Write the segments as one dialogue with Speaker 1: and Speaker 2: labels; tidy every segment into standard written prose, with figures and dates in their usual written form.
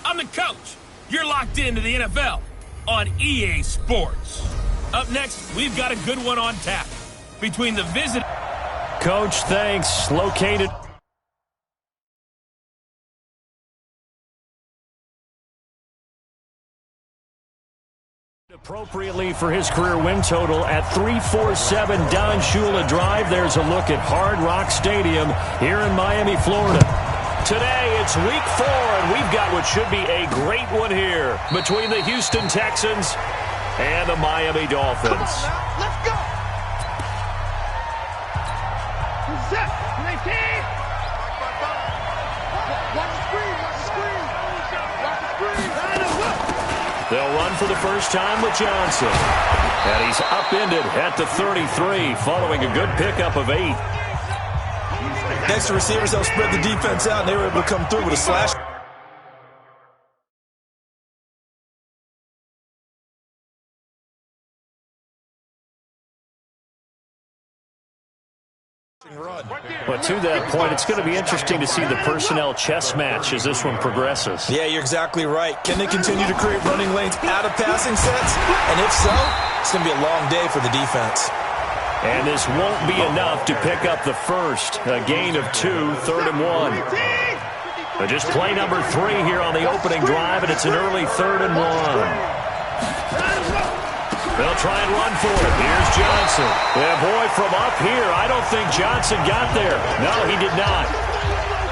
Speaker 1: I'm the coach. You're locked into the NFL on EA Sports. Up next, we've got a good one on tap between the visit.
Speaker 2: Coach, thanks. Located. Appropriately for his career win total at 347 Don Shula Drive. There's a look at Hard Rock Stadium here in Miami, Florida. Today, it's week 4, and we've got what should be a great one here between the Houston Texans and the Miami Dolphins.
Speaker 3: Come on now, let's go! Set, 19! Watch the screen, watch the screen! Watch the screen!
Speaker 2: They'll run for the first time with Johnson. And he's upended at the 33 following a good pickup of 8.
Speaker 4: Next to receivers, they'll spread the defense out, and they were able to come through with a slash.
Speaker 2: But to that point, it's going to be interesting to see the personnel chess match as this one progresses.
Speaker 4: Yeah, you're exactly right. Can they continue to create running lanes out of passing sets? And if so, it's going to be a long day for the defense.
Speaker 2: And this won't be enough to pick up the first. A gain of 2, 3rd and 1. But just play number 3 here on the opening drive, and it's an early 3rd and 1. They'll try and run for it. Here's Johnson. Yeah, boy, from up here, I don't think Johnson got there. No, he did not.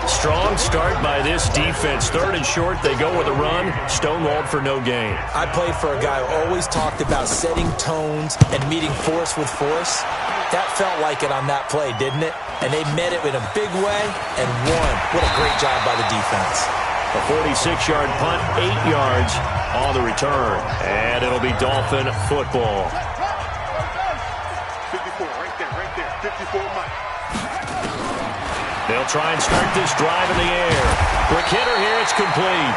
Speaker 2: Strong start by this defense. 3rd and short, they go with a run. Stonewalled for no gain.
Speaker 4: I played for a guy who always talked about setting tones and meeting force with force. That felt like it on that play, didn't it? And they met it in a big way and won. What a great job by the defense.
Speaker 2: A 46-yard punt, 8 yards on the return. And it'll be Dolphin football.
Speaker 3: 54, right there, 54 Mike.
Speaker 2: They'll try and start this drive in the air. Quick hitter here, it's complete.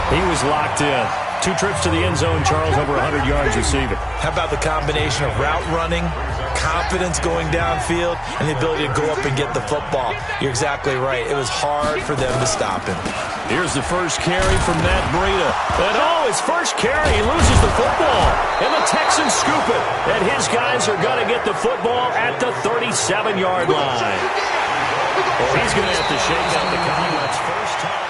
Speaker 2: He was locked in. 2 trips to the end zone, Charles, over 100 yards receiving.
Speaker 4: How about the combination of route running, confidence going downfield, and the ability to go up and get the football? You're exactly right. It was hard for them to stop him.
Speaker 2: Here's the first carry from Matt Breida. And his first carry, he loses the football. And the Texans scoop it. And his guys are going to get the football at the 37-yard line. Well, he's going to have to shake out the comments first time.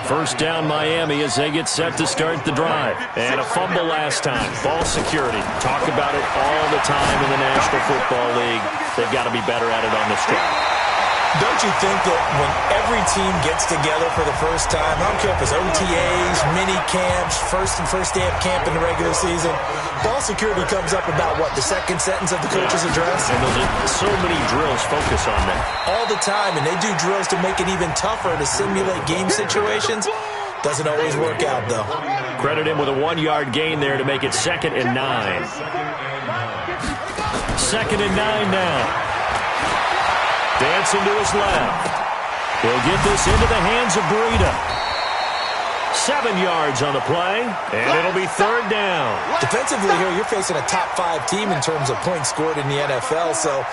Speaker 2: First down Miami as they get set to start the drive. And a fumble last time. Ball security. Talk about it all the time in the National Football League. They've got to be better at it on this drive.
Speaker 4: Don't you think that when every team gets together for the first time, I don't care if it's OTAs, mini camps, first day of camp in the regular season, ball security comes up about, what, the second sentence of the coach's address?
Speaker 2: And so many drills focus on that.
Speaker 4: All the time, and they do drills to make it even tougher to simulate game situations. Doesn't always work out, though.
Speaker 2: Credit him with a 1-yard gain there to make it 2nd and 9. 2nd and 9 now. Dancing to his left. He'll get this into the hands of Breida. 7 yards on the play, and it'll be 3rd down.
Speaker 4: Defensively here, you're facing a top-5 team in terms of points scored in the NFL, so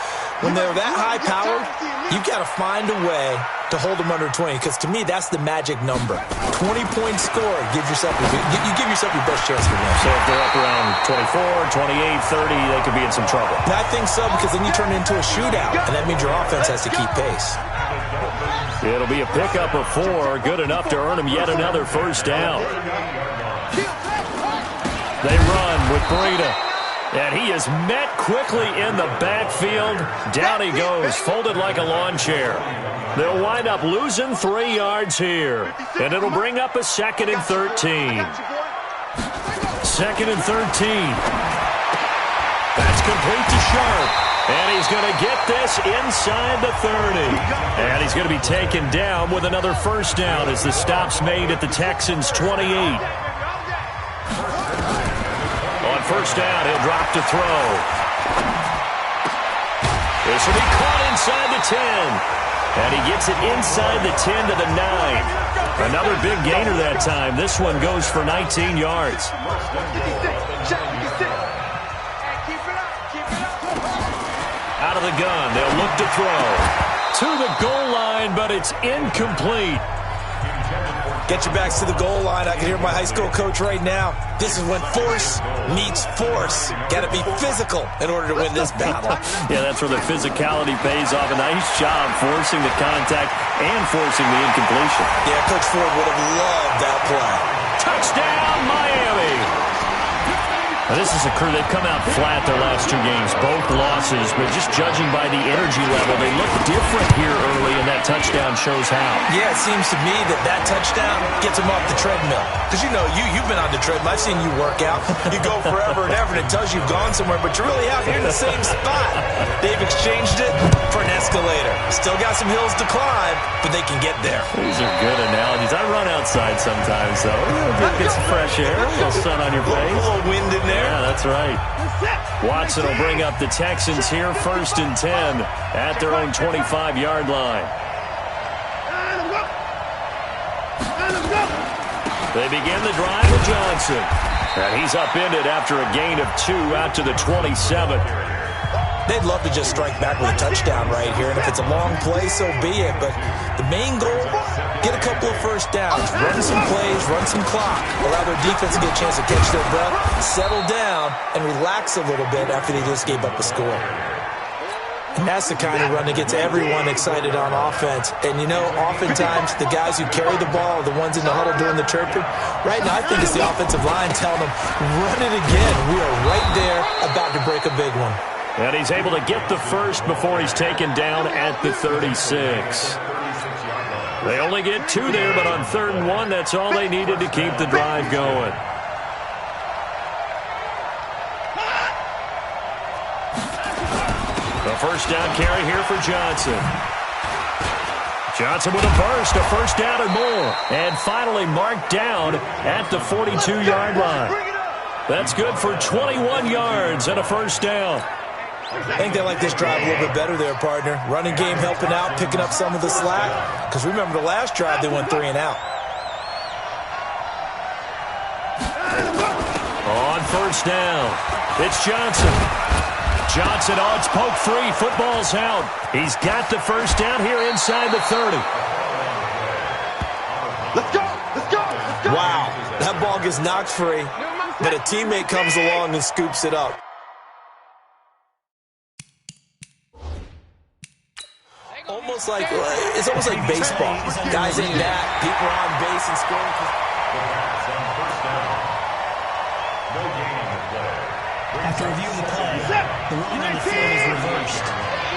Speaker 4: when they're that high-powered, you've got to find a way to hold them under 20, because to me, that's the magic number. 20-point score, you give yourself your best chance to win.
Speaker 2: So if they're up around 24, 28, 30, they could be in some trouble.
Speaker 4: And I think so, because then you turn it into a shootout, and that means your offense has to keep pace.
Speaker 2: It'll be a pickup of 4, good enough to earn him yet another first down. They run with Breida. And he is met quickly in the backfield. Down he goes, folded like a lawn chair. They'll wind up losing 3 yards here. And it'll bring up a 2nd and 13. 2nd and 13. That's complete to Sharp. And he's going to get this inside the 30. And he's going to be taken down with another first down as the stop's made at the Texans' 28. On first down, he'll drop to throw. This will be caught inside the 10. And he gets it inside the 10 to the 9. Another big gainer that time. This one goes for 19 yards. Out of the gun, they'll look to throw. to the goal line, but it's incomplete.
Speaker 4: Get your backs to the goal line. I can hear my high school coach right now. This is when force meets force. Got to be physical in order to win this battle.
Speaker 2: Yeah, that's where the physicality pays off. A nice job forcing the contact and forcing the incompletion.
Speaker 4: Yeah, Coach Ford would have loved that play.
Speaker 2: Touchdown, Miami! Now, this is a crew, they've come out flat their last 2 games, both losses, but just judging by the energy level, they look different here early, and that touchdown shows how.
Speaker 4: Yeah, it seems to me that touchdown gets them off the treadmill. Because, you know, you've been on the treadmill. I've seen you work out. You go forever and ever, and it tells you you've gone somewhere, but you're really out here in the same spot. They've exchanged it for an escalator. Still got some hills to climb, but they can get there.
Speaker 2: These are good analogies. I run outside sometimes, though. Get some fresh air, a little sun on your face.
Speaker 4: A little wind in there.
Speaker 2: Yeah, that's right. Watson will bring up the Texans here, 1st and 10 at their own 25-yard line. They begin the drive with Johnson. And he's upended after a gain of 2 out to the 27.
Speaker 4: They'd love to just strike back with a touchdown right here, and if it's a long play, so be it. But the main goal, get a couple of first downs, run some plays, run some clock, allow their defense to get a chance to catch their breath, settle down, and relax a little bit after they just gave up a score. And that's the kind of run that gets everyone excited on offense. And, you know, oftentimes the guys who carry the ball are the ones in the huddle doing the chirping. Right now, I think it's the offensive line telling them, run it again. We are right there about to break a big one.
Speaker 2: And he's able to get the first before he's taken down at the 36. They only get 2 there, but on 3rd and 1, that's all they needed to keep the drive going. A first down carry here for Johnson. Johnson with a burst, a first down and more. And finally marked down at the 42-yard line. That's good for 21 yards and a first down.
Speaker 4: I think they like this drive a little bit better there, partner. Running game helping out, picking up some of the slack. Because remember the last drive, they went 3 and out.
Speaker 2: On first down, it's Johnson. Johnson, oh, it's poke free. Football's out. He's got the first down here inside the 30.
Speaker 3: Let's go! Let's go! Let's go!
Speaker 4: Wow, that ball gets knocked free, but a teammate comes along and scoops it up. It's almost like baseball. Guys in that, people are on base and scoring.
Speaker 5: After reviewing the play, the ruling on the field is reversed.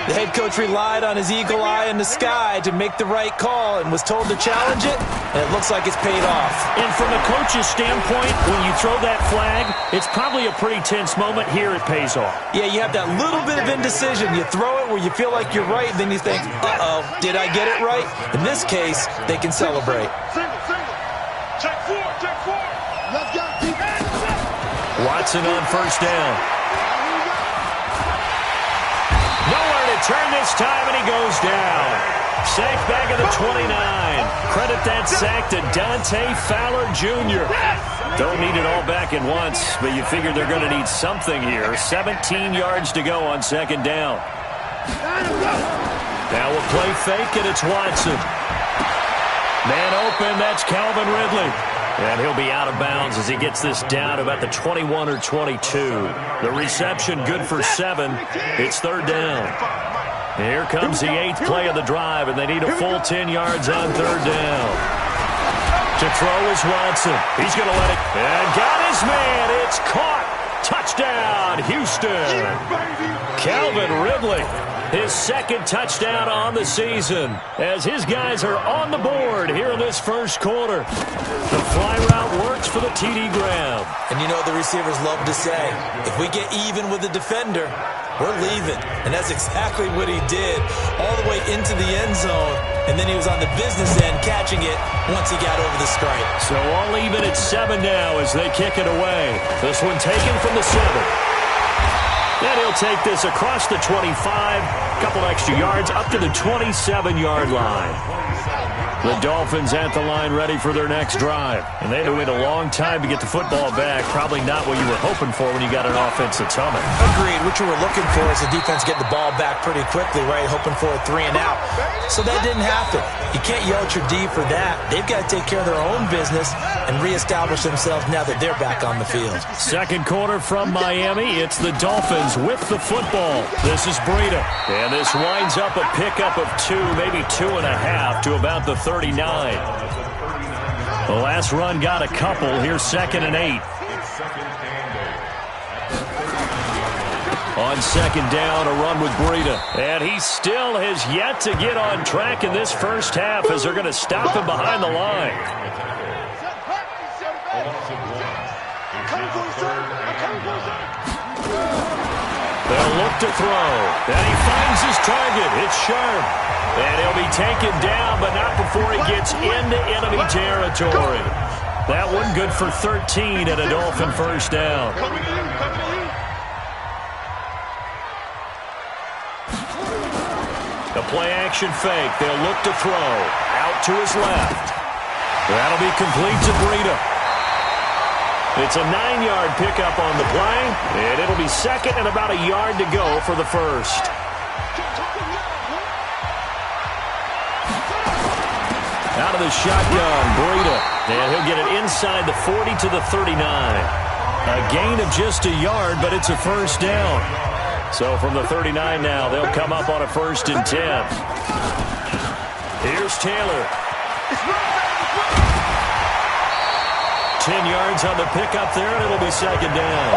Speaker 4: The head coach relied on his eagle eye in the sky to make the right call and was told to challenge it, and it looks like it's paid off.
Speaker 2: And from a coach's standpoint, when you throw that flag, it's probably a pretty tense moment. Here it pays off.
Speaker 4: Yeah, you have that little bit of indecision. You throw it where you feel like you're right, and then you think, uh-oh, did I get it right? In this case, they can celebrate.
Speaker 3: Single. Check 4. Let's go.
Speaker 2: Watson on first down. Nowhere to turn this time, and he goes down. Sacked back at the 29. Credit that sack to Dante Fowler Jr. Don't need it all back at once, but you figure they're going to need something here. 17 yards to go on 2nd down. Now we'll play fake, and it's Watson. Man open, that's Calvin Ridley. And he'll be out of bounds as he gets this down to about the 21 or 22. The reception good for 7. It's 3rd down. Here comes the 8th play of the drive, and they need a full 10 yards on 3rd down. To throw is Watson. He's going to let it. And got his man. It's caught. Touchdown, Houston. Calvin Ridley, his 2nd touchdown on the season, as his guys are on the board here in this 1st quarter. The fly route works for the TD grab.
Speaker 4: And you know what the receivers love to say? If we get even with the defender, we're leaving. And that's exactly what he did, all the way into the end zone. And then he was on the business end catching it once he got over the stripe.
Speaker 2: So all even at 7 now as they kick it away. This one taken from the 7. And he'll take this across the 25, couple extra yards up to the 27-yard line. The Dolphins at the line ready for their next drive. And they had to wait a long time to get the football back. Probably not what you were hoping for when you got an offense that's humming.
Speaker 4: Agreed. What you were looking for is the defense get the ball back pretty quickly, right? Hoping for a 3 and out. So that didn't happen. You can't yell at your D for that. They've got to take care of their own business and reestablish themselves now that they're back on the field.
Speaker 2: Second quarter from Miami. It's the Dolphins with the football. This is Breida. And this winds up a pickup of 2, maybe 2.5 to about the 39. The last run got a couple. Here's 2nd and 8. On 2nd down, a run with Breida. And he still has yet to get on track in this first half as they're going to stop him behind the line. They'll look to throw. And he finds his target. It's Sharp. And he'll be taken down, but not before he gets into enemy territory. That one good for 13 and a Dolphin first down. The play-action fake. They'll look to throw. Out to his left. That'll be complete to Breida. It's a 9-yard pickup on the play, and it'll be 2nd and about a yard to go for the first. Out of the shotgun, Breida. And he'll get it inside the 40 to the 39. A gain of just a yard, but it's a first down. So from the 39 now, they'll come up on a 1st and 10. Here's Taylor. 10 yards on the pickup there, and it'll be 2nd down.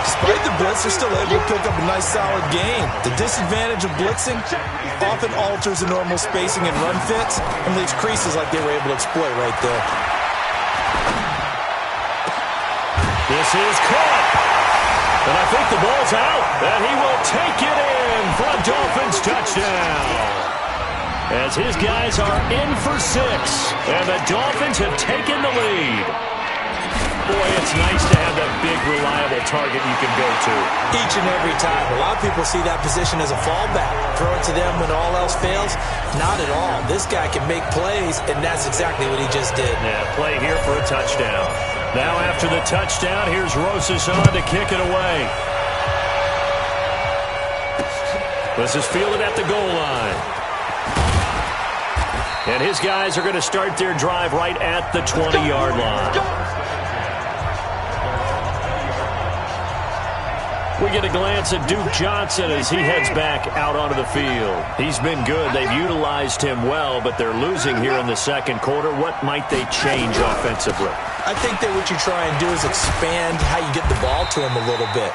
Speaker 4: Despite the blitz, they're still able to pick up a nice, solid gain. The disadvantage of blitzing often alters the normal spacing and run fits and leaves creases like they were able to exploit right there.
Speaker 2: This is caught. And I think the ball's out. And he will take it in for a Dolphins touchdown. As his guys are in for 6. And the Dolphins have taken the lead. Boy, it's nice to have that big, reliable target you can go to.
Speaker 4: Each and every time. A lot of people see that position as a fallback. Throw it to them when all else fails. Not at all. This guy can make plays, and that's exactly what he just did.
Speaker 2: Yeah, play here for a touchdown. Now after the touchdown, here's Rosas on to kick it away. This is fielded at the goal line. And his guys are going to start their drive right at the 20-yard line. We get a glance at Duke Johnson as he heads back out onto the field. He's been good. They've utilized him well, but they're losing here in the second quarter. What might they change offensively?
Speaker 4: I think that what you try and do is expand how you get the ball to him a little bit.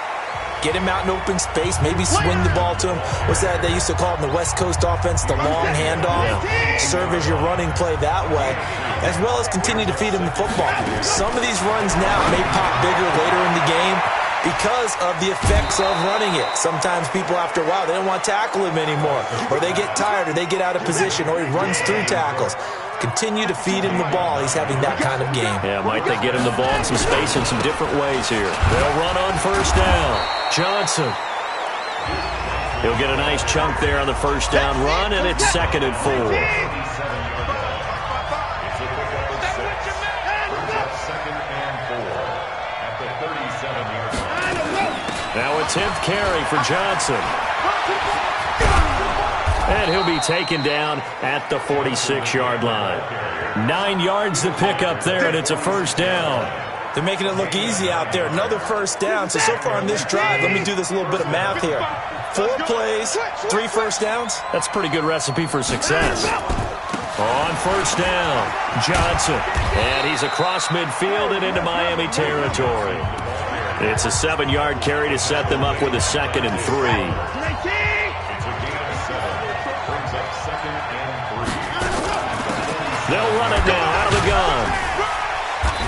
Speaker 4: Get him out in open space, maybe swing the ball to him. What's that they used to call it in the West Coast offense, the long handoff? Yeah. Serve as your running play that way, as well as continue to feed him the football. Some of these runs now may pop bigger later in the game because of the effects of running it. Sometimes people, after a while, they don't want to tackle him anymore, or they get tired, or they get out of position, or he runs through tackles. Continue to feed him the ball. He's having that kind of game.
Speaker 2: Yeah, might they get him the ball in some space in some different ways here. They'll run on first down. Johnson. He'll get a nice chunk there on the first down run, and it's 2nd and 4. Now a 10th carry for Johnson. And he'll be taken down at the 46-yard line. 9 yards to pick up there, and it's a first down.
Speaker 4: They're making it look easy out there. Another first down. So far on this drive, let me do this little bit of math here. 4 plays, 3 first downs.
Speaker 2: That's a pretty good recipe for success. On first down, Johnson. And he's across midfield and into Miami territory. It's a 7-yard carry to set them up with a 2nd and 3. They'll run it now out of the gun.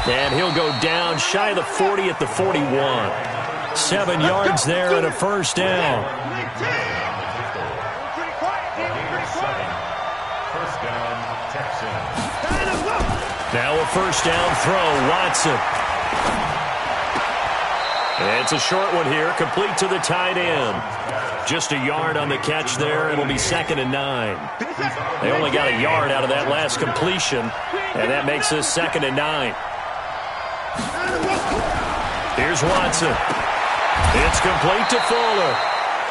Speaker 2: And he'll go down shy of the 40 at the 41. 7 yards there and a first down. Now a first down throw, Watson. It's a short one here, complete to the tight end. Just a yard on the catch there. It'll be 2nd and 9. They only got a yard out of that last completion, and that makes this 2nd and 9. Here's Watson. It's complete to Fuller.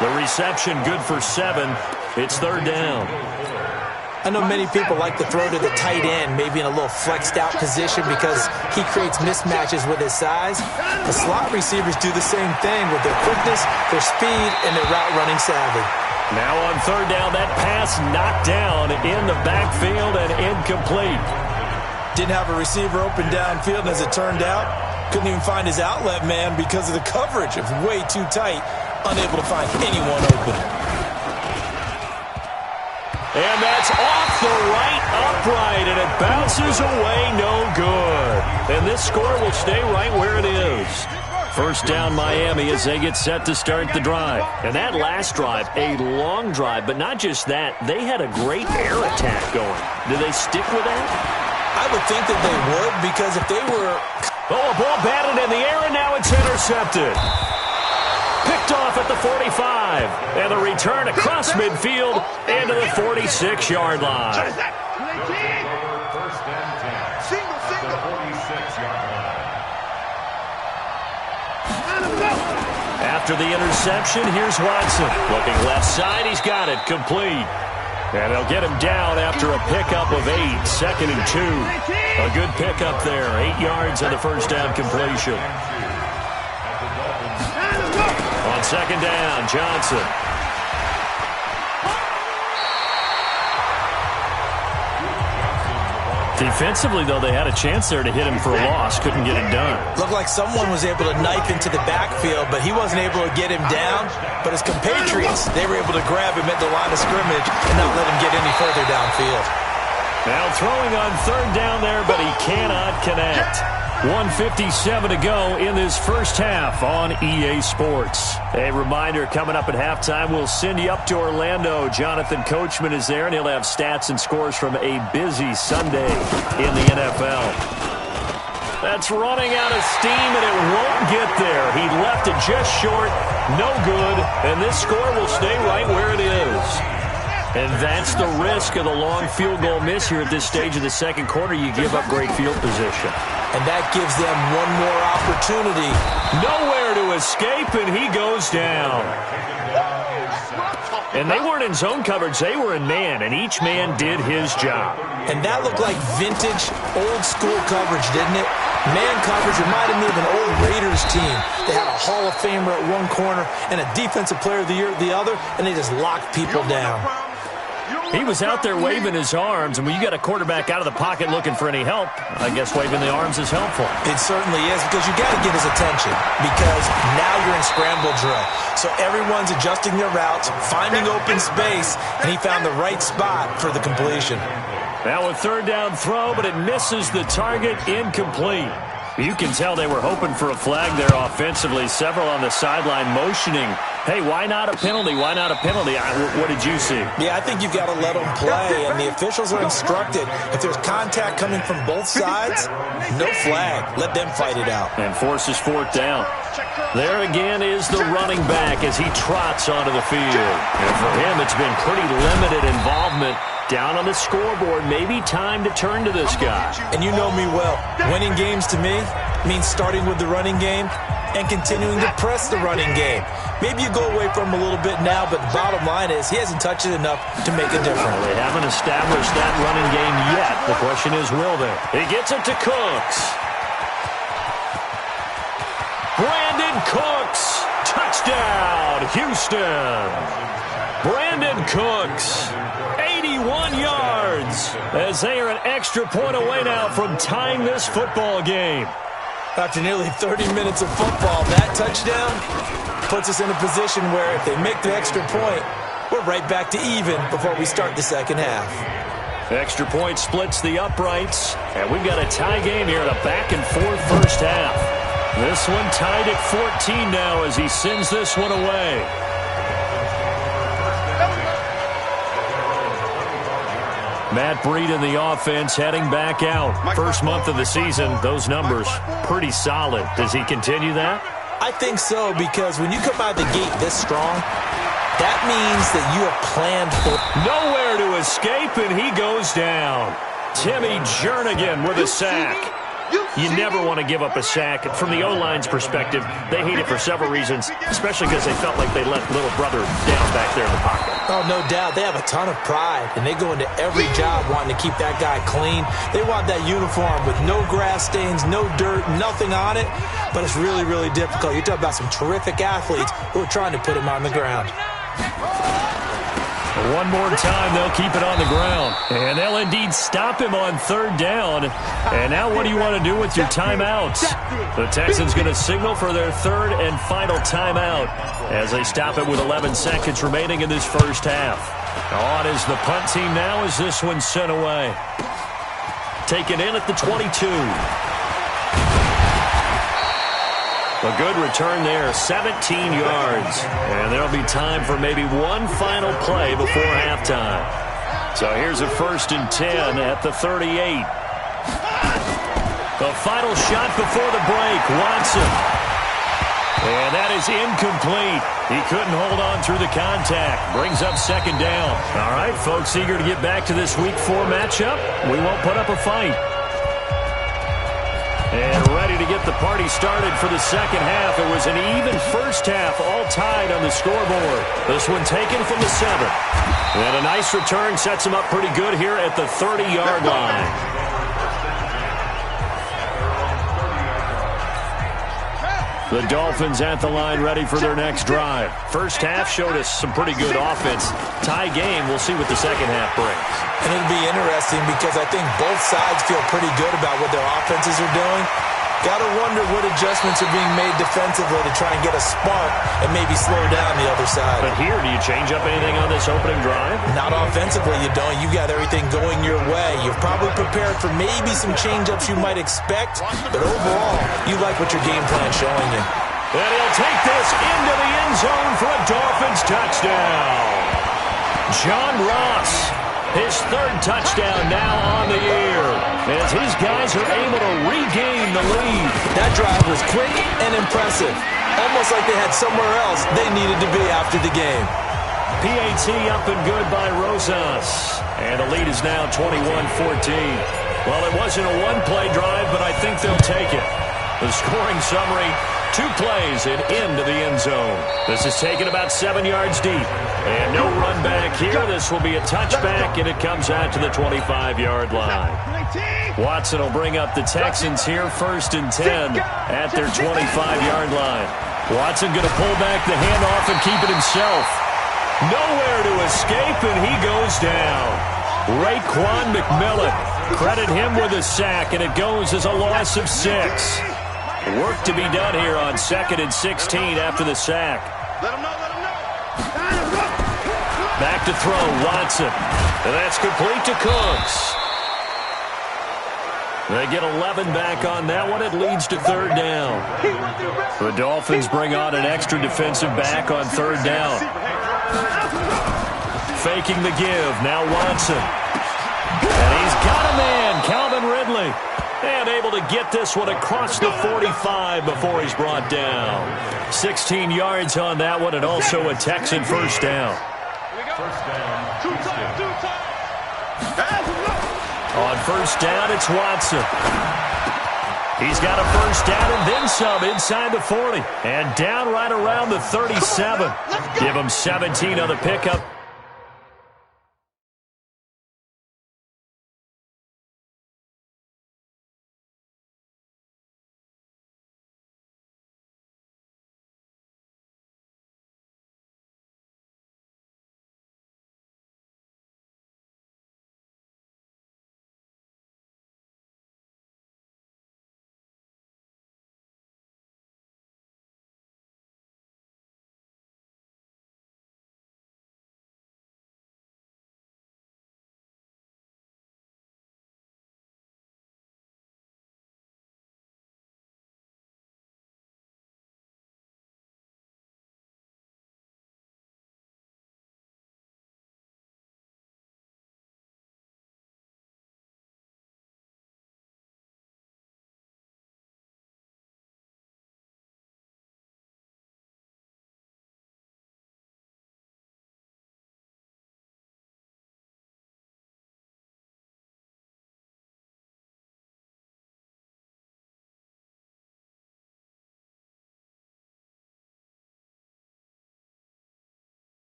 Speaker 2: The reception good for 7. It's 3rd down.
Speaker 4: I know many people like to throw to the tight end, maybe in a little flexed out position because he creates mismatches with his size. The slot receivers do the same thing with their quickness, their speed, and their route running savvy.
Speaker 2: Now on 3rd down, that pass knocked down in the backfield and incomplete.
Speaker 4: Didn't have a receiver open downfield, and as it turned out, couldn't even find his outlet man because of the coverage. It was way too tight, unable to find anyone open.
Speaker 2: And that's off the right upright, and it bounces away, no good. And this score will stay right where it is. 1st down Miami as they get set to start the drive. And that last drive, a long drive, but not just that. They had a great air attack going. Do they stick with that?
Speaker 4: I would think that they would, because if they were...
Speaker 2: Oh, a ball batted in the air, and now it's intercepted. Picked off at the 45. And the return across midfield into the 46-yard line.
Speaker 3: First and 10. Single. 46-yard line.
Speaker 2: After the interception, here's Watson. Looking left side, he's got it. Complete. And they'll get him down after a pickup of 8. 2nd and 2. A good pickup there. 8 yards on the 1st down completion. On 2nd down, Johnson. Defensively, though, they had a chance there to hit him for a loss. Couldn't get it done.
Speaker 4: Looked like someone was able to knife into the backfield, but he wasn't able to get him down. But his compatriots, they were able to grab him at the line of scrimmage and not let him get any further downfield.
Speaker 2: Now throwing on 3rd down there, but he cannot connect. 1:57 to go in this first half on EA Sports. A reminder, coming up at halftime, we'll send you up to Orlando. Jonathan Coachman is there, and he'll have stats and scores from a busy Sunday in the NFL. That's running out of steam, and it won't get there. He left it just short, no good, and this score will stay right where it is. And that's the risk of the long field goal miss here at this stage of the 2nd quarter. You give up great field position.
Speaker 4: And that gives them one more opportunity.
Speaker 2: Nowhere to escape, and he goes down. And they weren't in zone coverage. They were in man, and each man did his job.
Speaker 4: And that looked like vintage, old-school coverage, didn't it? Man coverage reminded me of an old Raiders team. They had a Hall of Famer at one corner and a Defensive Player of the Year at the other, and they just locked people down.
Speaker 2: He was out there waving his arms, and when you got a quarterback out of the pocket looking for any help, I guess waving the arms is helpful.
Speaker 4: It certainly is, because you got to get his attention, because now you're in scramble drill. So everyone's adjusting their routes, finding open space, and he found the right spot for the completion.
Speaker 2: Now a 3rd down throw, but it misses the target, incomplete. You can tell they were hoping for a flag there offensively. Several on the sideline motioning, hey, why not a penalty? Why not a penalty? What did you see?
Speaker 4: Yeah, I think you've got to let them play, and the officials are instructed. If there's contact coming from both sides, no flag. Let them fight it out.
Speaker 2: And forces 4th down. There again is the running back as he trots onto the field. And for him, it's been pretty limited involvement. Down on the scoreboard, maybe time to turn to this guy.
Speaker 4: And you know me well. Winning games to me means starting with the running game and continuing to press the running game. Maybe you go away from him a little bit now, but the bottom line is he hasn't touched it enough to make a difference.
Speaker 2: Well, they haven't established that running game yet. The question is, will they? He gets it to Cooks. Brandon Cooks. Touchdown, Houston. Brandon Cooks. 81 yards as they are an extra point away now from tying this football game.
Speaker 4: After nearly 30 minutes of football, that touchdown puts us in a position where if they make the extra point, we're right back to even before we start the 2nd half.
Speaker 2: Extra point splits the uprights, and we've got a tie game here in a back-and-forth first half. This one tied at 14 now as he sends this one away. Matt Breed in the offense heading back out. First month of the season, those numbers pretty solid. Does he continue that?
Speaker 4: I think so, because when you come out of the gate this strong, That means that you have planned for...
Speaker 2: Nowhere to escape, and he goes down. Timmy Jernigan with a sack. You never want to give up a sack. From the O-line's perspective, they hate it for several reasons, especially because they felt like they let little brother down back there in the pocket.
Speaker 4: Oh, no doubt. They have a ton of pride, and they go into every job wanting to keep that guy clean. They want that uniform with no grass stains, no dirt, nothing on it, but it's really, really difficult. You're talking about some terrific athletes who are trying to put him on the ground.
Speaker 2: One more time, they'll keep it on the ground. And they'll indeed stop him on third down. And now what do you want to do with your timeouts? The Texans going to signal for their third and final timeout as they stop it with 11 seconds remaining in this first half. On is the punt team now as this one's sent away. Taken in at the 22. A good return there, 17 yards. And there'll be time for maybe one final play before halftime. So here's a 1st and 10 at the 38. The final shot before the break, Watson. And that is incomplete. He couldn't hold on through the contact. Brings up 2nd down. All right, folks, eager to get back to this Week 4 matchup. We won't put up a fight. And ready to get the party started for the second half. It was an even first half, all tied on the scoreboard. This one taken from the 7. And a nice return sets him up pretty good here at the 30-yard line. The Dolphins at the line ready for their next drive. First half showed us some pretty good offense. Tie game, we'll see what the second half brings.
Speaker 4: And it'll be interesting because I think both sides feel pretty good about what their offenses are doing. Got to wonder what adjustments are being made defensively to try and get a spark and maybe slow down the other side.
Speaker 2: But here, do you change up anything on this opening drive?
Speaker 4: Not offensively, you don't. You got everything going your way. You've probably prepared for maybe some change-ups you might expect, but overall, you like what your game plan's showing you.
Speaker 2: And he'll take this into the end zone for a Dolphins touchdown. John Ross, his 3rd touchdown now on the year, as his guys are able to regain the lead.
Speaker 4: That drive was quick and impressive, almost like they had somewhere else they needed to be after the game.
Speaker 2: PAT up and good by Rosas, and the lead is now 21-14. Well, it wasn't a one-play drive, but I think they'll take it. The scoring summary, 2 plays and into the end zone. This is taken about 7 yards deep. And no run back here. This will be a touchback, and it comes out to the 25-yard line. Watson will bring up the Texans here, 1st and 10 at their 25-yard line. Watson going to pull back the handoff and keep it himself. Nowhere to escape, and he goes down. Raekwon McMillan, credit him with a sack, and it goes as a loss of 6. Work to be done here on 2nd and 16 after the sack. Back to throw, Watson. And that's complete to Cooks. They get 11 back on that one. It leads to 3rd down. The Dolphins bring on an extra defensive back on 3rd down. Faking the give. Now Watson. And he's got a man, Calvin Ridley. And able to get this one across the 45 before he's brought down. 16 yards on that one, and also a Texan 1st down. On 1st down, it's Watson. He's got a 1st down and then some inside the 40. And down right around the 37. Give him 17 on the pickup.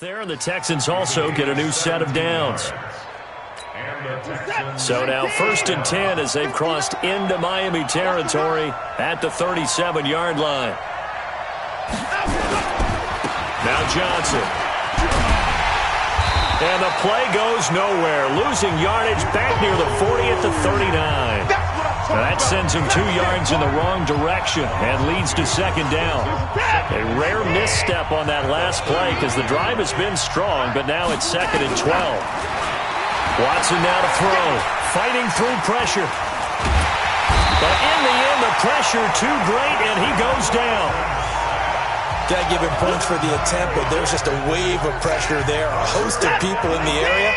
Speaker 2: There, and the Texans also get a new set of downs. So now 1st and 10 as they've crossed into Miami territory at the 37-yard line. Now Johnson. And the play goes nowhere, losing yardage back near the 40 at the 39. Now that sends him 2 yards in the wrong direction and leads to 2nd down. A rare misstep on that last play because the drive has been strong, but now it's 2nd and 12. Watson now to throw, fighting through pressure. But in the end, the pressure too great, and he goes down.
Speaker 4: Got to give him points for the attempt, but there's just a wave of pressure there. A host of people in the area.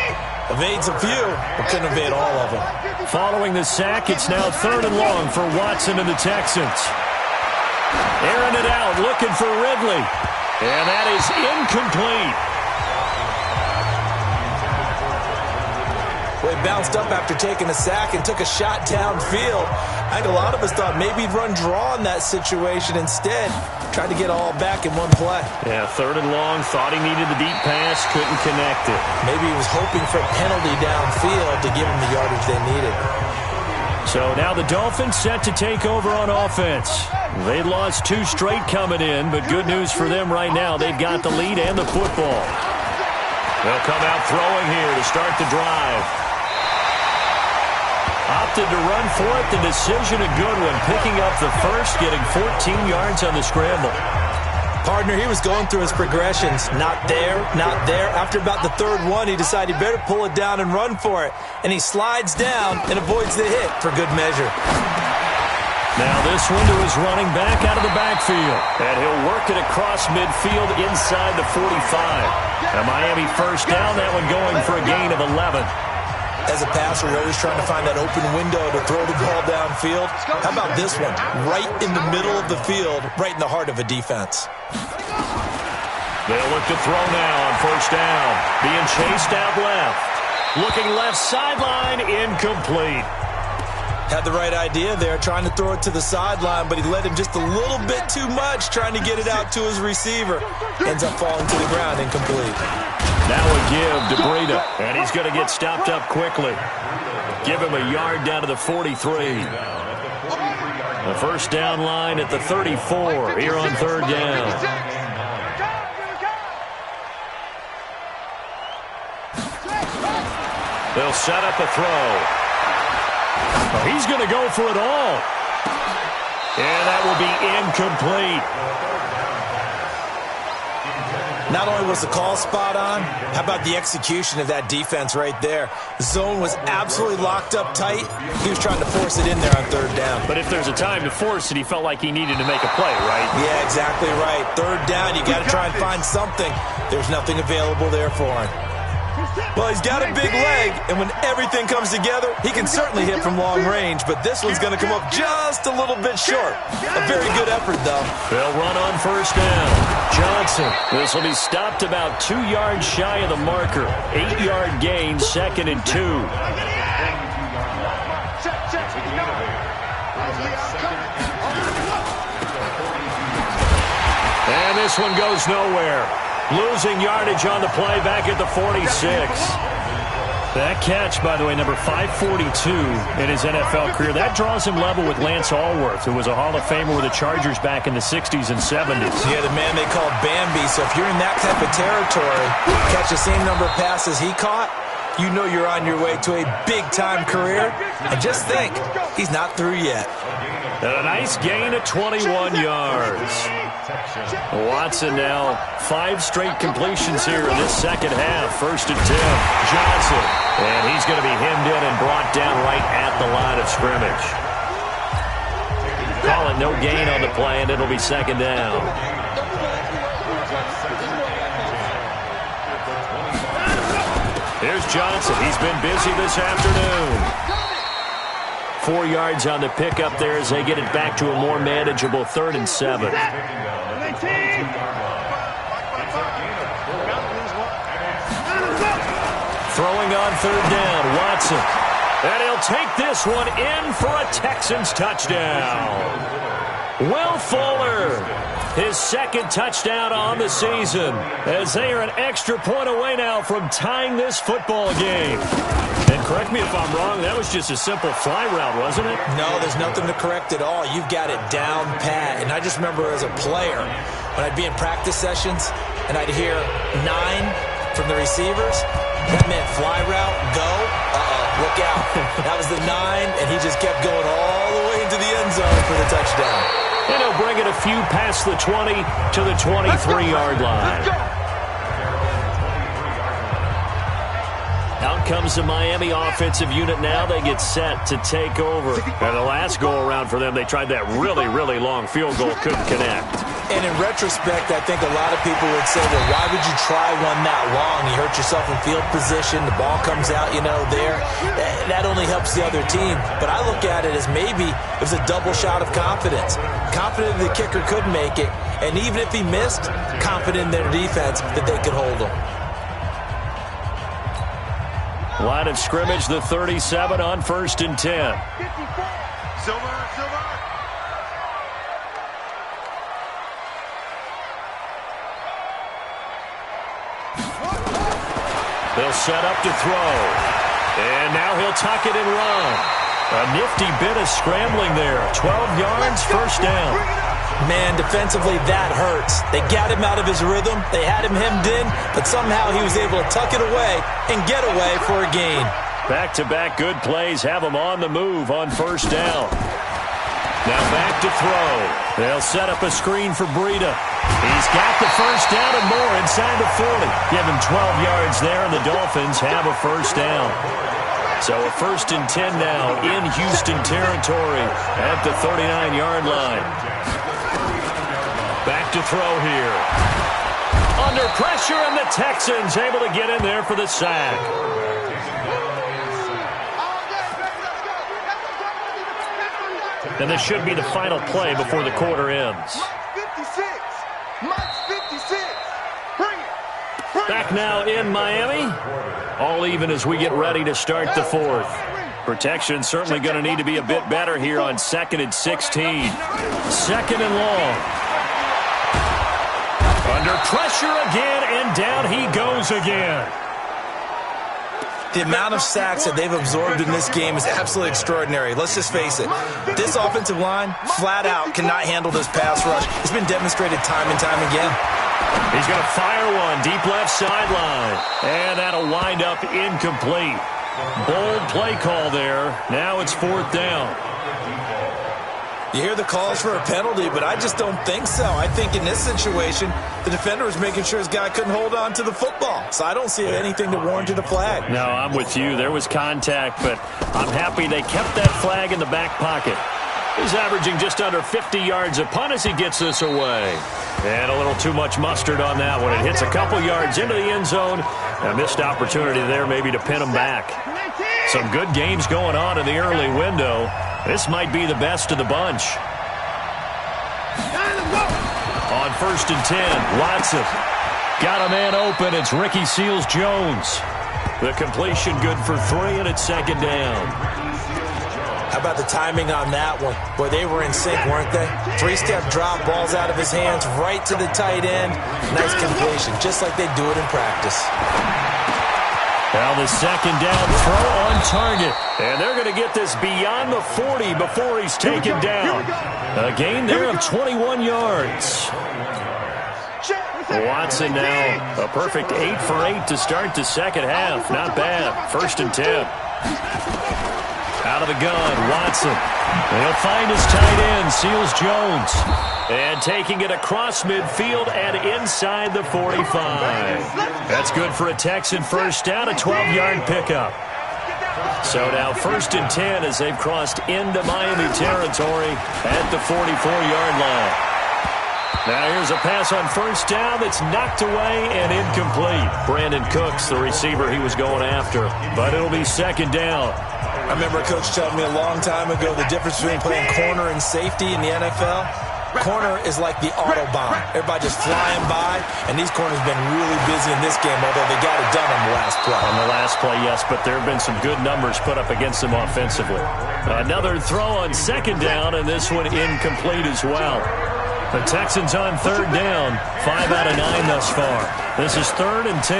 Speaker 4: Evades a few, but couldn't evade all of them.
Speaker 2: Following the sack, it's now 3rd and long for Watson and the Texans. Airing it out, looking for Ridley. And that is incomplete.
Speaker 4: Well, he bounced up after taking a sack and took a shot downfield. I think a lot of us thought maybe he'd run draw in that situation instead. Tried to get all back in one play.
Speaker 2: Yeah, 3rd and long, thought he needed the deep pass, couldn't connect it.
Speaker 4: Maybe he was hoping for a penalty downfield to give him the yardage they needed.
Speaker 2: So now the Dolphins set to take over on offense. They lost 2 straight coming in, but good news for them right now. They've got the lead and the football. They'll come out throwing here to start the drive. Opted to run for it. The decision a good one. Picking up the first, getting 14 yards on the scramble.
Speaker 4: Partner, he was going through his progressions. Not there, not there. After about the 3rd one, he decided he better pull it down and run for it. And he slides down and avoids the hit for good measure.
Speaker 2: Now this one to his running back out of the backfield. And he'll work it across midfield inside the 45. A Miami 1st down, that one going for a gain of 11.
Speaker 4: As a passer, you're always trying to find that open window to throw the ball downfield. How about this one? Right in the middle of the field, right in the heart of a defense.
Speaker 2: They'll look to throw now on 1st down. Being chased out left. Looking left sideline, incomplete.
Speaker 4: Had the right idea there, trying to throw it to the sideline, but he led him just a little bit too much, trying to get it out to his receiver. Ends up falling to the ground, incomplete.
Speaker 2: Now a give to Breida, and he's going to get stopped up quickly. Give him a yard down to the 43. The 1st down line at the 34 here on 3rd down. They'll set up a throw. Oh, he's going to go for it all. And that will be incomplete.
Speaker 4: Not only was the call spot on, how about the execution of that defense right there? The zone was absolutely locked up tight. He was trying to force it in there on 3rd down.
Speaker 2: But if there's a time to force it, he felt like he needed to make a play, right?
Speaker 4: Yeah, exactly right. 3rd down, you got to try and find something. There's nothing available there for him. Well, he's got a big leg, and when everything comes together, he can certainly hit from long range, but this one's going to come up just a little bit short. A very good effort, though.
Speaker 2: They'll run on 1st down. Johnson. This will be stopped about 2 yards shy of the marker. 8-yard gain, 2nd and 2. And this one goes nowhere. Losing yardage on the play back at the 46. That catch, by the way, number 542 in his NFL career. That draws him level with Lance Allworth, who was a Hall of Famer with the Chargers back in the 60s and 70s.
Speaker 4: Yeah, the man they called Bambi. So if you're in that type of territory, catch the same number of passes he caught, you know you're on your way to a big-time career. And just think, he's not through yet.
Speaker 2: And a nice gain of 21 yards. Watson now 5 straight completions here in this 2nd half. 1st and 10. Johnson. And he's going to be hemmed in and brought down right at the line of scrimmage. Call it no gain on the play, and it'll be 2nd down. Here's Johnson. He's been busy this afternoon. 4 yards on the pickup there as they get it back to a more manageable 3rd and 7. Throwing on 3rd down, Watson. And he'll take this one in for a Texans touchdown. Will Fuller his second touchdown on the season, as they are an extra point away now from tying this football game. And correct me if I'm wrong, that was just a simple fly route, wasn't it?
Speaker 4: No, there's nothing to correct at all. You've got it down pat. And I just remember as a player, when I'd be in practice sessions and I'd hear 9 from the receivers, that meant fly route, go, look out. That was the 9, and he just kept going all the way into the end zone for the touchdown.
Speaker 2: And he'll bring it a few past the 20 to the 23-yard line. Out comes the Miami offensive unit now. They get set to take over. And the last go-around for them, they tried that really, really long field goal, couldn't connect.
Speaker 4: And in retrospect, I think a lot of people would say, well, why would you try one that long? You hurt yourself in field position. The ball comes out, there. That only helps the other team. But I look at it as maybe it was a double shot of confidence. Confident the kicker could make it. And even if he missed, confident in their defense that they could hold him.
Speaker 2: Line of scrimmage, the 37 on 1st and 10.
Speaker 3: Silver.
Speaker 2: They'll set up to throw. And now he'll tuck it and run. A nifty bit of scrambling there. 12 yards, first down.
Speaker 4: Man, defensively, that hurts. They got him out of his rhythm. They had him hemmed in, but somehow he was able to tuck it away and get away for a gain.
Speaker 2: Back-to-back good plays have him on the move on first down. Now back to throw. They'll set up a screen for Breida. He's got the first down and more inside the 40. Give him 12 yards there, and the Dolphins have a first down. So a 1st and 10 now in Houston territory at the 39-yard line. Back to throw here. Under pressure, and the Texans able to get in there for the sack. And this should be the final play before the quarter ends. Back now in Miami. All even as we get ready to start the 4th. Protection certainly going to need to be a bit better here on 2nd and 16. 2nd and long. Under pressure again, and down he goes again.
Speaker 4: The amount of sacks that they've absorbed in this game is absolutely extraordinary. Let's just face it. This offensive line, flat out, cannot handle this pass rush. It's been demonstrated time and time again.
Speaker 2: He's going to fire one deep left sideline. And that'll wind up incomplete. Bold play call there. Now it's 4th down.
Speaker 4: You hear the calls for a penalty, but I just don't think so. I think in this situation, the defender was making sure his guy couldn't hold on to the football. So I don't see anything to warrant a flag.
Speaker 2: No, I'm with you. There was contact, but I'm happy they kept that flag in the back pocket. He's averaging just under 50 yards a punt as he gets this away. And a little too much mustard on that one. It hits a couple yards into the end zone. A missed opportunity there maybe to pin him back. Some good games going on in the early window. This might be the best of the bunch. On 1st and 10, Watson. Got a man open. It's Ricky Seals-Jones. The completion good for 3, and it's 2nd down.
Speaker 4: How about the timing on that one? Boy, they were in sync, weren't they? 3-step drop, balls out of his hands, right to the tight end. Nice completion, just like they do it in practice.
Speaker 2: Now the 2nd down throw on target. And they're going to get this beyond the 40 before he's taken down. A gain there of 21 yards. Watson now a perfect 8 for 8 to start the second half. Not bad. 1st and 10. Out of the gun, Watson. They'll find his tight end, Seals-Jones. And taking it across midfield and inside the 45. That's good for a Texan first down, a 12-yard pickup. So now 1st and 10 as they've crossed into Miami territory at the 44-yard line. Now here's a pass on first down that's knocked away and incomplete. Brandon Cooks, the receiver he was going after. But it'll be 2nd down.
Speaker 4: I remember a coach telling me a long time ago the difference between playing corner and safety in the NFL. Corner is like the Autobahn. Everybody just flying by, and these corners have been really busy in this game, although they got it done on the last play.
Speaker 2: On the last play, yes, but there have been some good numbers put up against them offensively. Another throw on 2nd down, and this one incomplete as well. The Texans on third down, 5 out of 9 thus far. This is 3rd and 10.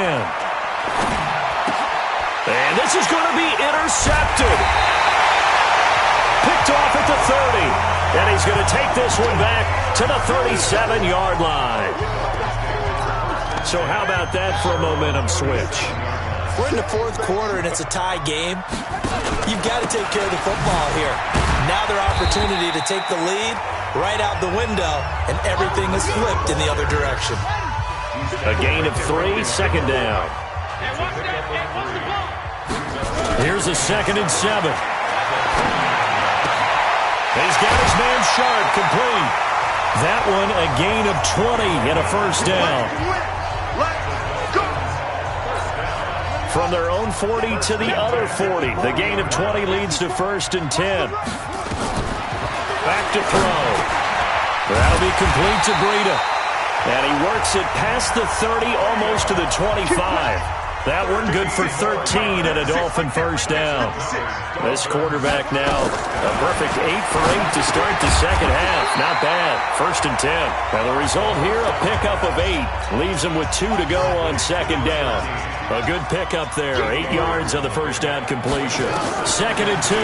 Speaker 2: And this is going to be intercepted. Picked off at the 30. And he's going to take this one back to the 37-yard line. So how about that for a momentum switch?
Speaker 4: We're in the 4th quarter, and it's a tie game. You've got to take care of the football here. Now their opportunity to take the lead right out the window, and everything is flipped in the other direction.
Speaker 2: A gain of 3, 2nd down. Here's a 2nd and 7. He's got his man Sharp complete. That one a gain of 20 and a 1st down. From their own 40 to the other 40. The gain of 20 leads to 1st and 10. Back to throw. That'll be complete to Breida. And he works it past the 30, almost to the 25. That one good for 13 and a Dolphin 1st down. This quarterback now a perfect 8 for 8 to start the 2nd half. Not bad. 1st and 10. Now the result here, a pickup of 8. Leaves him with 2 to go on 2nd down. A good pickup there. 8 yards on the 1st down completion. 2nd and 2.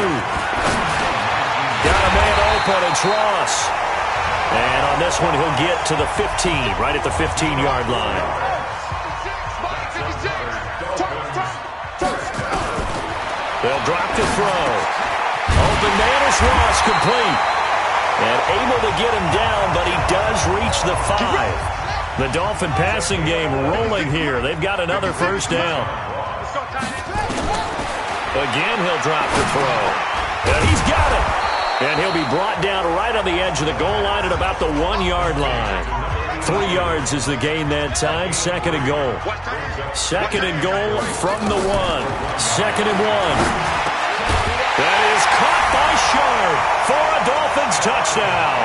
Speaker 2: Got a man open. It's Ross. And on this one, he'll get to the 15, right at the 15-yard line. They'll drop to throw. Open man is Ross, complete. And able to get him down, but he does reach the 5. The Dolphin passing game rolling here. They've got another 1st down. Again, he'll drop to throw. And he's got it. And he'll be brought down right on the edge of the goal line at about the 1-yard line. 3 yards is the gain that time. 2nd and goal. 2nd and goal from the 1. 2nd and 1. That is caught by Sharp for a Dolphins touchdown.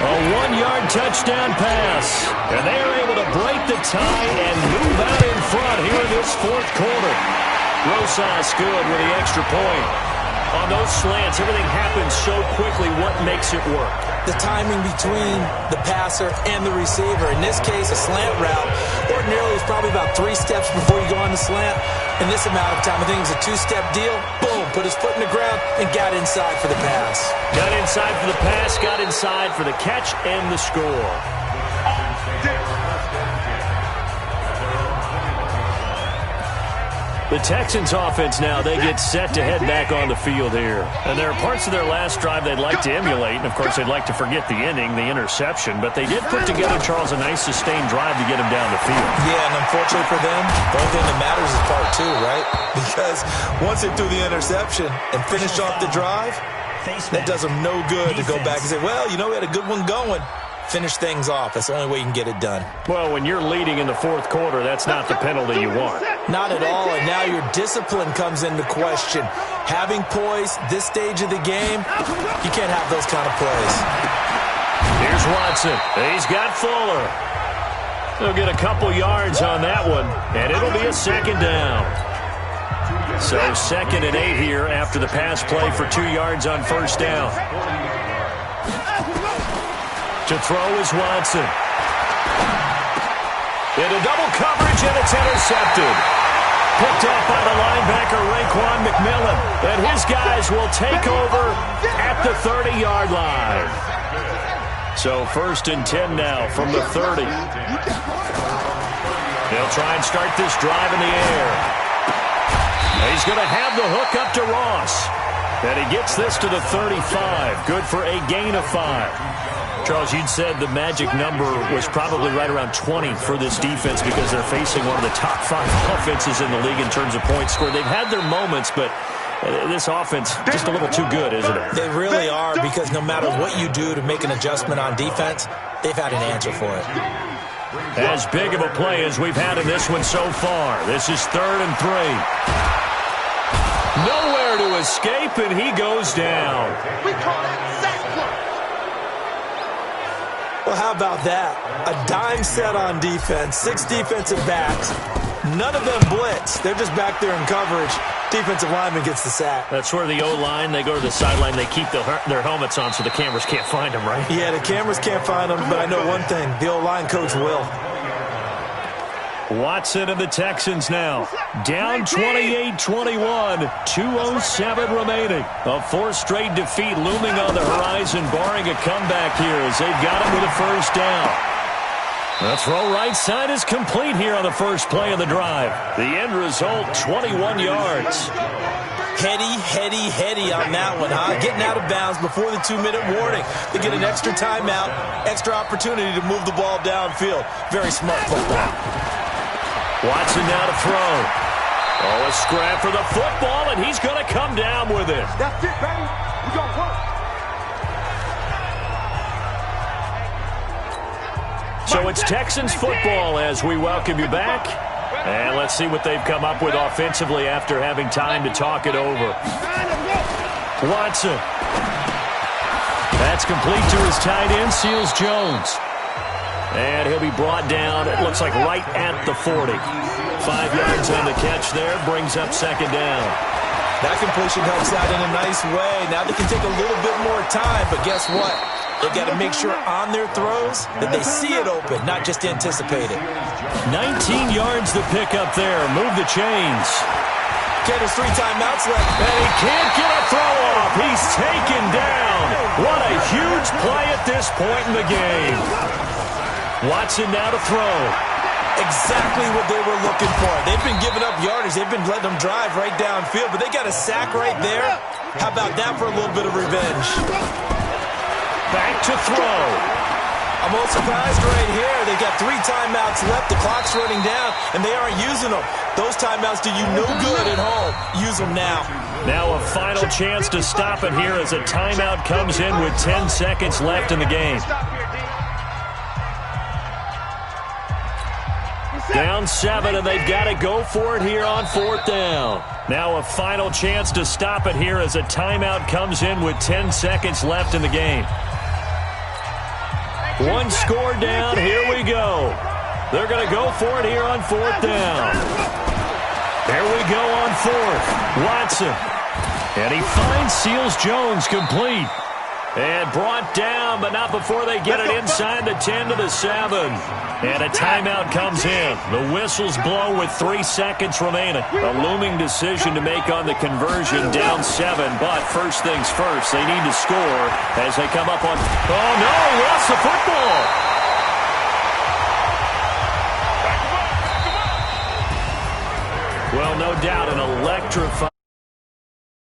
Speaker 2: A 1-yard touchdown pass. And they are able to break the tie and move out in front here in this 4th quarter. Rosas good with the extra point. On those slants, everything happens so quickly. What makes it work?
Speaker 4: The timing between the passer and the receiver. In this case, a slant route ordinarily is probably about 3 steps before you go on the slant. In this amount of time, I think it was a 2-step deal. Boom, put his foot in the ground and got inside for the pass.
Speaker 2: Got inside for the pass, got inside for the catch and the score. The Texans offense now, they get set to head back on the field here. And there are parts of their last drive they'd like to emulate. And, of course, they'd like to forget the inning, the interception. But they did put together, Charles, a nice sustained drive to get him down the field.
Speaker 4: Yeah, and unfortunately for them, the only thing that matters is part 2, right? Because once they threw the interception and finished off the drive, that does them no good to go back and say, well, you know, we had a good one going. Finish things off. That's the only way you can get it done.
Speaker 2: Well, when you're leading in the 4th quarter, that's not the penalty you want.
Speaker 4: Not at all, and now your discipline comes into question. Having poise this stage of the game, you can't have those kind of plays.
Speaker 2: Here's Watson. He's got Fuller. They'll get a couple yards on that one, and it'll be a 2nd down. So 2nd and 8 here after the pass play for 2 yards on 1st down. To throw is Watson. Into double coverage, and it's intercepted. Picked off by the linebacker, Raekwon McMillan. And his guys will take over at the 30-yard line. So 1st and 10 now from the 30. They'll try and start this drive in the air. He's going to have the hook up to Ross. And he gets this to the 35. Good for a gain of 5. Charles, you'd said the magic number was probably right around 20 for this defense because they're facing one of the top 5 offenses in the league in terms of points scored. They've had their moments, but this offense just a little too good, isn't it?
Speaker 4: They really are, because no matter what you do to make an adjustment on defense, they've had an answer for it.
Speaker 2: As big of a play as we've had in this one so far. This is 3rd and 3. Nowhere to escape, and he goes down.
Speaker 3: We call that sack block.
Speaker 4: Well, how about that? A dime set on defense, 6 defensive backs. None of them blitz. They're just back there in coverage. Defensive lineman gets the sack.
Speaker 2: That's where the O-line, they go to the sideline, they keep their helmets on so the cameras can't find them, right?
Speaker 4: Yeah, the cameras can't find them, but I know one thing. The O-line coach will.
Speaker 2: Watson and the Texans now. Down 28-21, 2:07 remaining. A fourth straight defeat looming on the horizon, barring a comeback here as they've got him with a first down. The throw right side is complete here on the first play of the drive. The end result, 21 yards.
Speaker 4: Heady on that one, huh? Getting out of bounds before the 2-minute warning. They get an extra timeout, extra opportunity to move the ball downfield. Very smart football.
Speaker 2: Watson now to throw. Oh, a scrap for the football, and he's going to come down with it.
Speaker 3: That's it, baby. We gonna work.
Speaker 2: So it's Texans football as we welcome you back. And let's see what they've come up with offensively after having time to talk it over. Watson. That's complete to his tight end, Seals Jones. And he'll be brought down, it looks like right at the 40. 5 yards on the catch there, brings up second down.
Speaker 4: That completion helps out in a nice way. Now they can take a little bit more time, but guess what? They've got to make sure on their throws that they see it open, not just anticipate it.
Speaker 2: 19 yards to pick up there. Move the chains.
Speaker 4: Okay, there's 3 timeouts left.
Speaker 2: And he can't get a throw off. He's taken down. What a huge play at this point in the game. Watson now to throw.
Speaker 4: Exactly what they were looking for. They've been giving up yardage. They've been letting them drive right downfield, but they got a sack right there. How about that for a little bit of revenge?
Speaker 2: Back to throw.
Speaker 4: I'm a little surprised right here. They got 3 timeouts left. The clock's running down, and they aren't using them. Those timeouts do you no good at home. Use them now.
Speaker 2: Now a final chance to stop it here as a timeout comes in with 10 seconds left in the game. Down 7, and they've got to go for it here on 4th down. Now a final chance to stop it here as a timeout comes in with 10 seconds left in the game. 1 score down, here we go. They're going to go for it here on 4th down. There we go on 4th. Watson. And he finds Seals Jones complete. And brought down, but not before they get it inside the 10 to the 7. And a timeout comes in. The whistles blow with 3 seconds remaining. A looming decision to make on the conversion, down 7. But first things first, they need to score as they come up on... Oh, no, he lost the football. Well, no doubt an electrifying...